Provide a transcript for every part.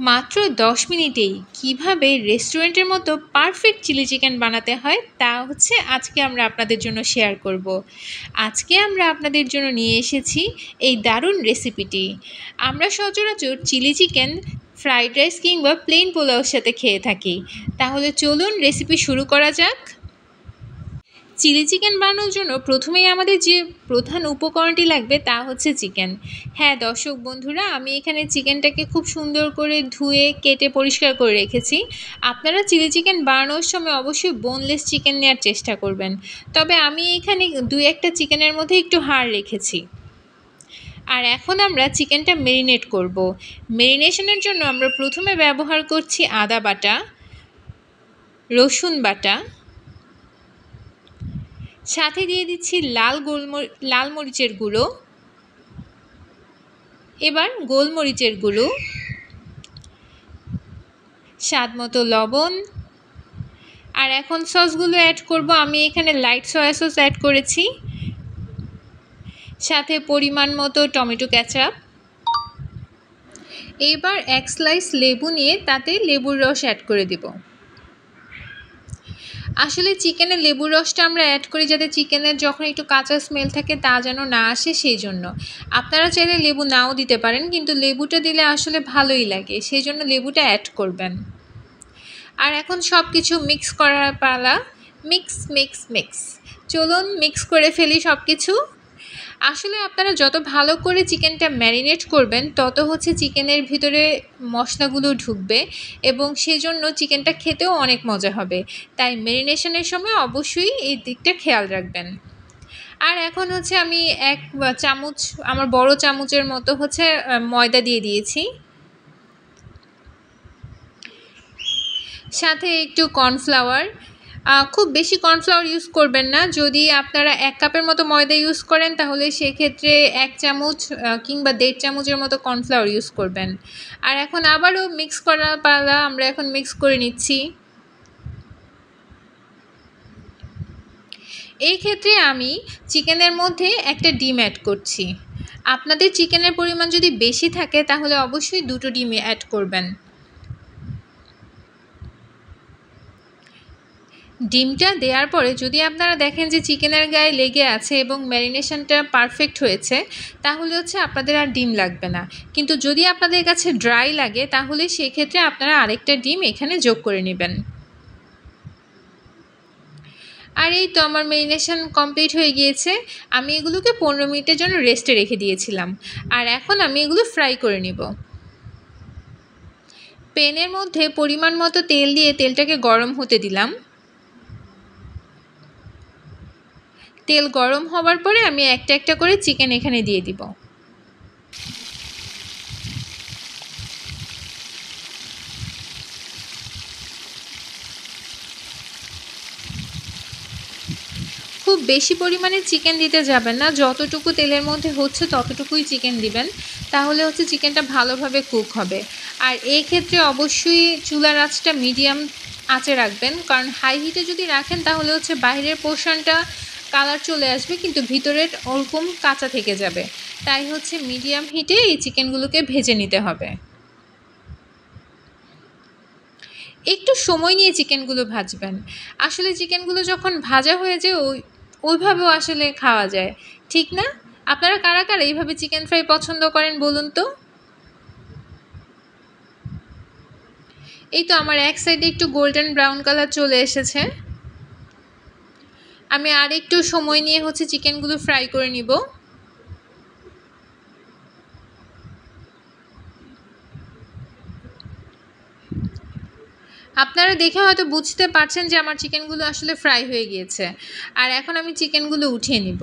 মাত্র 10 মিনিটেই কিভাবে রেস্টুরেন্টের মতো পারফেক্ট চিলি চিকেন বানাতে হয় তা হচ্ছে আজকে আমরা আপনাদের জন্য শেয়ার করব। আজকে আমরা আপনাদের জন্য নিয়ে এসেছি এই দারুণ রেসিপিটি। আমরা সচরাচর চিলি চিকেন ফ্রাইড রাইস কিংবা প্লেন পোলাওর সাথে খেয়ে থাকি। তাহলে চলুন রেসিপি শুরু করা যাক। চিলি চিকেন বানানোর জন্য প্রথমেই আমাদের যে প্রধান উপকরণটি লাগবে তা হচ্ছে চিকেন। হ্যাঁ দর্শক বন্ধুরা, আমি এখানে চিকেনটাকে খুব সুন্দর করে ধুয়ে কেটে পরিষ্কার করে রেখেছি। আপনারা চিলি চিকেন বানানোর সময় অবশ্যই বোনলেস চিকেন নেওয়ার চেষ্টা করবেন। তবে আমি এখানে 2-1টা চিকেনের মধ্যে একটু হাড় রেখেছি। আর এখন আমরা চিকেনটা ম্যারিনেট করব। ম্যারিনেশনের জন্য আমরা প্রথমে ব্যবহার করছি আদা বাটা, রসুন বাটা, সাথে দিয়ে দিচ্ছি লাল মরিচের গুঁড়ো, এবার গোলমরিচের গুঁড়ো, স্বাদ মতো লবণ। আর এখন সসগুলো অ্যাড করব। আমি এখানে লাইট সয়া সস অ্যাড করেছি, সাথে পরিমাণ মতো টমেটো কেচাপ। এবার 1 স্লাইস লেবু নিয়ে তাতে লেবুর রস অ্যাড করে দেব। আসলে চিকেনে লেবুর রসটা আমরা অ্যাড করি যাতে চিকেনের যখন একটু কাঁচা স্মেল থাকে তা যেন না আসে, সেই জন্য। আপনারা চাইলে লেবু নাও দিতে পারেন, কিন্তু লেবুটা দিলে আসলে ভালোই লাগে, সেই জন্য লেবুটা অ্যাড করবেন। আর এখন সব কিছু মিক্স করার পালা। মিক্স মিক্স মিক্স, চলুন মিক্স করে ফেলি সব কিছু। আসলে আপনারা যত ভালো করে চিকেনটা ম্যারিনেট করবেন তত হচ্ছে চিকেনের ভিতরে মশলাগুলো ঢুকবে এবং সেজন্য চিকেনটা খেতেও অনেক মজা হবে। তাই ম্যারিনেশনের সময় অবশ্যই এই দিকটা খেয়াল রাখবেন। আর এখন হচ্ছে আমি 1 চামচ, আমার বড় চামচের মতো হচ্ছে ময়দা দিয়ে দিয়েছি, সাথে একটু কর্নফ্লাওয়ার। খুব বেশি কর্নফ্লাওয়ার ইউজ করবেন না। যদি আপনারা 1 কাপের মতো ময়দা ইউজ করেন তাহলে সেক্ষেত্রে 1 চামচ কিংবা 1.5 চামচের মতো কর্নফ্লাওয়ার ইউজ করবেন। আর এখন আবারও মিক্স করার পালা, আমরা এখন মিক্স করে নিচ্ছি। এই ক্ষেত্রে আমি চিকেনের মধ্যে একটা ডিম অ্যাড করছি। আপনাদের চিকেনের পরিমাণ যদি বেশি থাকে তাহলে অবশ্যই 2টো ডিম অ্যাড করবেন। ডিমটা দেওয়ার পরে যদি আপনারা দেখেন যে চিকেনের গায়ে লেগে আছে এবং ম্যারিনেশনটা পারফেক্ট হয়েছে তাহলে হচ্ছে আপনাদের আর ডিম লাগবে না। কিন্তু যদি আপনাদের কাছে ড্রাই লাগে তাহলে সেক্ষেত্রে আপনারা আরেকটা ডিম এখানে যোগ করে নেবেন। আর এই তো আমার ম্যারিনেশন কমপ্লিট হয়ে গিয়েছে। আমি এগুলোকে 15 মিনিটের জন্য রেস্টে রেখে দিয়েছিলাম। আর এখন আমি এগুলো ফ্রাই করে নিব। প্যানের মধ্যে পরিমাণ মতো তেল দিয়ে তেলটাকে গরম হতে দিলাম। তেল গরম হওয়ার পরে আমি একটা একটা করে চিকেন এখানে দিয়ে দিব। খুব বেশি পরিমাণে চিকেন দিতে যাবেন না, যতটুকু তেলের মধ্যে হচ্ছে ততটুকুই চিকেন দিবেন, তাহলে হচ্ছে চিকেনটা ভালোভাবে কুক হবে। আর এই ক্ষেত্রে অবশ্যই চুলার আঁচটা মিডিয়াম আঁচে রাখবেন, কারণ হাই হিটে যদি রাখেন তাহলে হচ্ছে বাইরের পোর্শনটা কালার চলে আসবে কিন্তু ভিতরের ওরকম কাঁচা থেকে যাবে। তাই হচ্ছে মিডিয়াম হিটে এই চিকেনগুলোকে ভেজে নিতে হবে। একটু সময় নিয়ে চিকেনগুলো ভাজবেন। আসলে চিকেনগুলো যখন ভাজা হয়ে যায় ওইভাবেও আসলে খাওয়া যায়, ঠিক না? আপনারা কারা কারা এইভাবে চিকেন ফ্রাই পছন্দ করেন বলুন তো? এই তো আমার এক সাইডে একটু গোল্ডেন ব্রাউন কালার চলে এসেছে। আমি আর একটু সময় নিয়ে হচ্ছে চিকেনগুলো ফ্রাই করে নিব। আপনারা দেখে হয়তো বুঝতে পারছেন যে আমার চিকেনগুলো আসলে ফ্রাই হয়ে গিয়েছে। আর এখন আমি চিকেনগুলো উঠিয়ে নিব।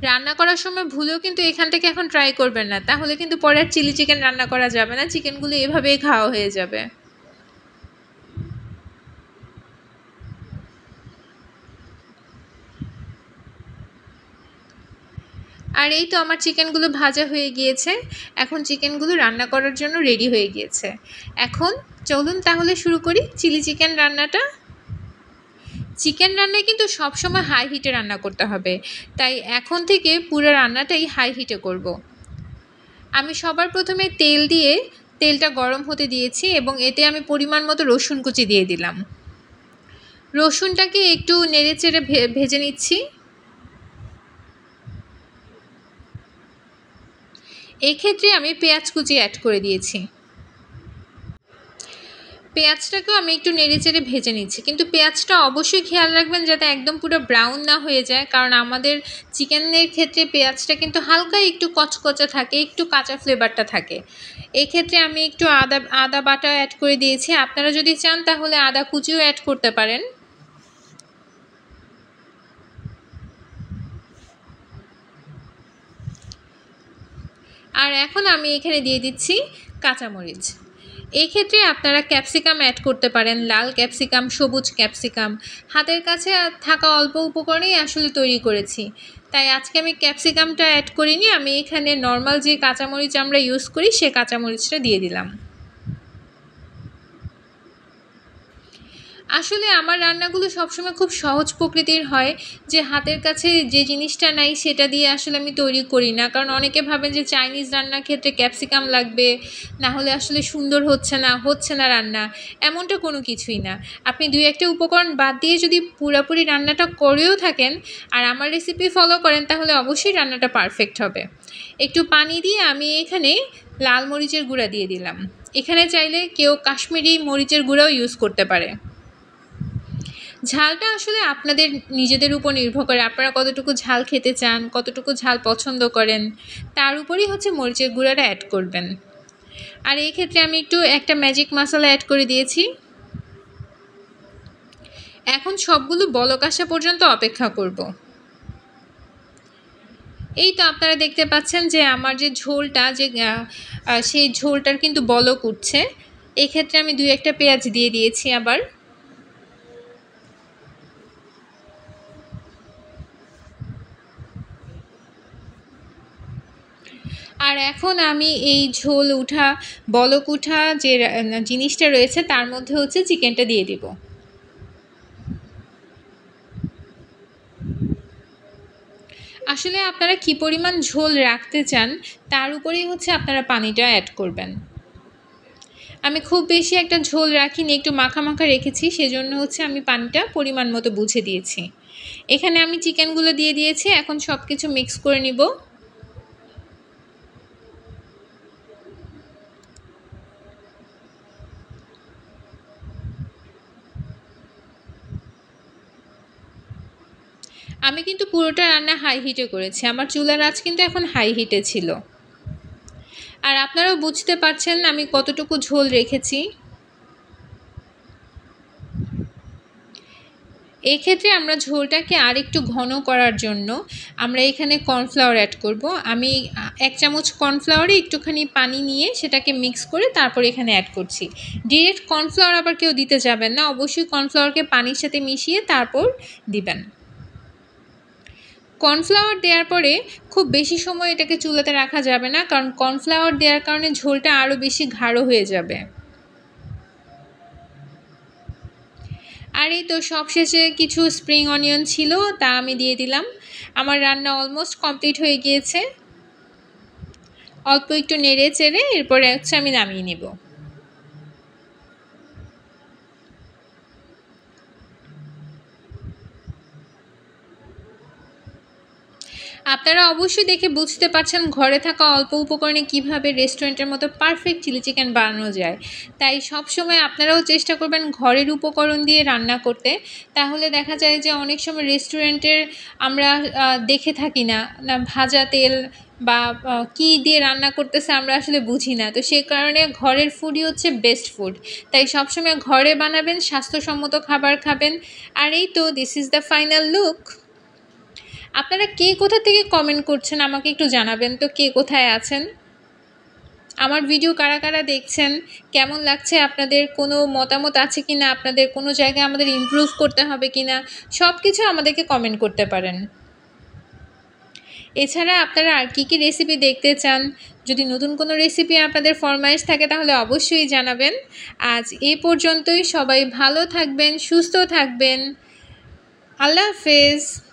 রান্না করার সময় ভুলেও কিন্তু এখান থেকে এখন ট্রাই করবেন না, তাহলে কিন্তু পরে আর চিলি চিকেন রান্না করা যাবে না, চিকেনগুলো এভাবেই খাওয়া হয়ে যাবে। আর এই তো আমার চিকেনগুলো ভাজা হয়ে গিয়েছে। এখন চিকেনগুলো রান্না করার জন্য রেডি হয়ে গিয়েছে। এখন চলুন তাহলে শুরু করি চিলি চিকেন রান্নাটা। চিকেন রান্নায় কিন্তু সবসময় হাই হিটে রান্না করতে হবে, তাই এখন থেকে পুরো রান্নাটাই হাই হিটে করব। আমি সবার প্রথমে তেলটা গরম হতে দিয়েছি এবং এতে আমি পরিমাণ মতো রসুন কুচি দিয়ে দিলাম। রসুনটাকে একটু নেড়েচেড়ে ভেজে নিচ্ছি। এক্ষেত্রে আমি পেঁয়াজ কুচি অ্যাড করে দিয়েছি। পেঁয়াজটাকেও আমি একটু নেড়েচেড়ে ভেজে নিচ্ছি, কিন্তু পেঁয়াজটা অবশ্যই খেয়াল রাখবেন যাতে একদম পুরো ব্রাউন না হয়ে যায়, কারণ আমাদের চিকেনের ক্ষেত্রে পেঁয়াজটা কিন্তু হালকা একটু কচকচে থাকে, একটু কাঁচা ফ্লেভারটা থাকে। এক্ষেত্রে আমি একটু আদা বাটা অ্যাড করে দিয়েছি। আপনারা যদি চান তাহলে আদা কুচিও অ্যাড করতে পারেন। আর এখন আমি এখানে দিয়ে দিচ্ছি কাঁচামরিচ। এই ক্ষেত্রে আপনারা ক্যাপসিকাম অ্যাড করতে পারেন, লাল ক্যাপসিকাম, সবুজ ক্যাপসিকাম। হাতের কাছে থাকা অল্প উপকরণেই আসলে তৈরি করেছি, তাই আজকে আমি ক্যাপসিকামটা অ্যাড করিনি। আমি এখানে নর্মাল যে কাঁচামরিচ আমরা ইউজ করি সে কাঁচামরিচটা দিয়ে দিলাম। আসলে আমার রান্নাগুলো সবসময় খুব সহজ প্রকৃতির হয়, যে হাতের কাছে যে জিনিসটা নাই সেটা দিয়ে আসলে আমি তৈরি করি না, কারণ অনেকে ভাবেন যে চাইনিজ রান্নার ক্ষেত্রে ক্যাপসিকাম লাগবে, না হলে আসলে সুন্দর হচ্ছে না রান্না। এমনটা কোনো কিছুই না। আপনি 2-1টা উপকরণ বাদ দিয়ে যদি পুরোপুরি রান্নাটা করেও থাকেন আর আমার রেসিপি ফলো করেন তাহলে অবশ্যই রান্নাটা পারফেক্ট হবে। একটু পানি দিয়ে আমি এখানে লাল মরিচের গুঁড়া দিয়ে দিলাম। এখানে চাইলে কেউ কাশ্মীরি মরিচের গুঁড়াও ইউজ করতে পারে। ঝালটা আসলে আপনাদের নিজেদের উপর নির্ভর করে, আপনারা কতটুকু ঝাল খেতে চান, কতটুকু ঝাল পছন্দ করেন, তার উপরই হচ্ছে মরিচের গুঁড়াটা অ্যাড করবেন। আর এই ক্ষেত্রে আমি একটা ম্যাজিক মশলা অ্যাড করে দিয়েছি। এখন সবগুলো বলক আসা পর্যন্ত অপেক্ষা করব। এই তো আপনারা দেখতে পাচ্ছেন যে আমার যে ঝোলটা সেই ঝোলটার কিন্তু বলক উঠছে। এক্ষেত্রে আমি 2-1টা পেঁয়াজ দিয়ে দিয়েছি আবার। আর এখন আমি এই বলক উঠা যে জিনিসটা রয়েছে তার মধ্যে হচ্ছে চিকেনটা দিয়ে দিব। আসলে আপনারা কি পরিমাণ ঝোল রাখতে চান তার উপরেই হচ্ছে আপনারা পানিটা অ্যাড করবেন। আমি খুব বেশি একটা ঝোল রাখিনি, একটু মাখা মাখা রেখেছি, সেজন্য হচ্ছে আমি পানিটা পরিমাণ মতো বুঝে দিয়েছি। এখানে আমি চিকেনগুলো দিয়ে দিয়েছি। এখন সব কিছু মিক্স করে নিব। আমি কিন্তু পুরোটা রান্না হাই হিটে করেছি। আমার চুলার আঁচ কিন্তু এখন হাই হিটে ছিল। আর আপনারাও বুঝতে পারছেন আমি কতটুকু ঝোল রেখেছি। এক্ষেত্রে আমরা ঝোলটাকে আরেকটু ঘন করার জন্য আমরা এখানে কর্নফ্লাওয়ার অ্যাড করব। আমি 1 চামচ কর্নফ্লাওয়ারে একটুখানি পানি নিয়ে সেটাকে মিক্স করে তারপর এখানে অ্যাড করছি। ডিরেক্ট কর্নফ্লাওয়ার আবার কেউ দিতে যাবেন না, অবশ্যই কর্নফ্লাওয়ারকে পানির সাথে মিশিয়ে তারপর দিবেন। কর্নফ্লাওয়ার দেওয়ার পরে খুব বেশি সময় এটাকে চুলাতে রাখা যাবে না, কারণ কর্নফ্লাওয়ার দেওয়ার কারণে ঝোলটা আরও বেশি গাঢ় হয়ে যাবে। আর এই তো সবশেষে কিছু স্প্রিং অনিয়ন ছিল, তা আমি দিয়ে দিলাম। আমার রান্না অলমোস্ট কমপ্লিট হয়ে গিয়েছে। অল্প একটু নেড়ে চেড়ে এরপরে হচ্ছে আমি নামিয়ে নেব। আপনারা অবশ্যই দেখে বুঝতে পারছেন ঘরে থাকা অল্প উপকরণে কিভাবে রেস্টুরেন্টের মতো পারফেক্ট চিলি চিকেন বানানো যায়। তাই সবসময় আপনারাও চেষ্টা করবেন ঘরের উপকরণ দিয়ে রান্না করতে। তাহলে দেখা যায় যে অনেক সময় রেস্টুরেন্টের আমরা দেখে থাকি না ভাজা তেল বা কী দিয়ে রান্না করতেছে আমরা আসলে বুঝি না। তো সে কারণে ঘরের ফুডই হচ্ছে বেস্ট ফুড। তাই সবসময় ঘরে বানাবেন, স্বাস্থ্যসম্মত খাবার খাবেন। আর এই তো this is the final look. আপনারা কে কোথা থেকে কমেন্ট করছেন আমাকে একটু জানাবেন তো, কে কোথায় আছেন, আমার ভিডিও কারা কারা দেখছেন, কেমন লাগছে আপনাদের, কোনো মতামত আছে কি না, আপনাদের কোনো জায়গায় আমাদের ইমপ্রুভ করতে হবে কি না, সব কিছু আমাদেরকে কমেন্ট করতে পারেন। এছাড়া আপনারা আর কী রেসিপি দেখতে চান, যদি নতুন কোনো রেসিপি আপনাদের ফরমাইশ থাকে তাহলে অবশ্যই জানাবেন। আজ এ পর্যন্তই। সবাই ভালো থাকবেন, সুস্থ থাকবেন। আল্লাহ হাফেজ।